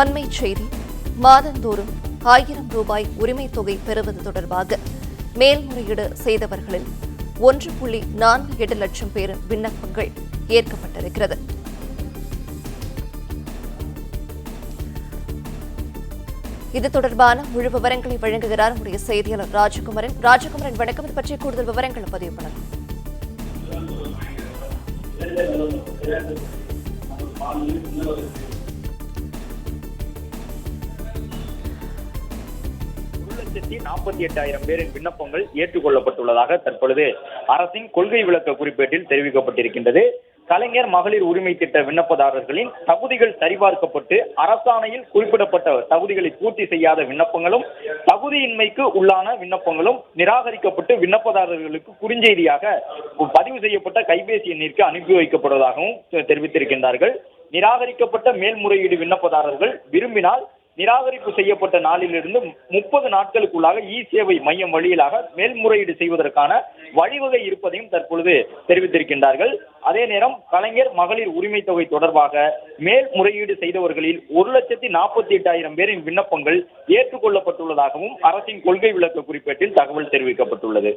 அண்மை செய்தி. மாதந்தோறும் 1000 ரூபாய் உரிமை தொகை பெறுவது தொடர்பாக மேல்முறையீடு செய்தவர்களில் 1.48 லட்சம் பேரின் விண்ணப்பங்கள் ஏற்கப்பட்டிருக்கிறது. இது தொடர்பான முழு விவரங்களை வழங்குகிறார் நம்முடைய செய்தியாளர் ராஜகுமரன். வணக்கம். இது பற்றிய கூடுதல் விவரங்களை பதிவு பண்ணலாம். பேரின் விண்ணப்பங்கள் ஏற்றுக்கொள்ளப்பட்டுள்ளதாக தற்பொழுது அரசின் கொள்கை விளக்க குறிப்பேட்டில் தெரிவிக்கப்பட்டிருக்கின்றது. கலைஞர் மகளிர் உரிமை திட்ட விண்ணப்பதாரர்களின் தகுதிகள் சரிபார்க்கப்பட்டு அரசாணையில் குறிப்பிடப்பட்ட தகுதிகளை பூர்த்தி செய்யாத விண்ணப்பங்களும் தகுதியின்மைக்கு உள்ளான விண்ணப்பங்களும் நிராகரிக்கப்பட்டு விண்ணப்பதாரர்களுக்கு குறுஞ்செய்தியாக பதிவு செய்யப்பட்ட கைபேசி எண்ணிற்கு அனுப்பி வைக்கப்படுவதாகவும் தெரிவித்திருக்கின்றார்கள். நிராகரிக்கப்பட்ட மேல்முறையீடு விண்ணப்பதாரர்கள் விரும்பினால் நிராகரிப்பு செய்யப்பட்ட நாளிலிருந்து 30 நாட்களுக்குள்ளாக சேவை மையம் வழியிலாக மேல்முறையீடு செய்வதற்கான வழிவகை இருப்பதையும் தற்பொழுது தெரிவித்திருக்கின்றார்கள். அதே நேரம் கலைஞர் மகளிர் உரிமை தொகை தொடர்பாக மேல்முறையீடு செய்தவர்களில் 1,48,000 பேரின் விண்ணப்பங்கள் ஏற்றுக்கொள்ளப்பட்டுள்ளதாகவும் அரசின் கொள்கை விளக்க குறிப்பேட்டில் தகவல் தெரிவிக்கப்பட்டுள்ளது.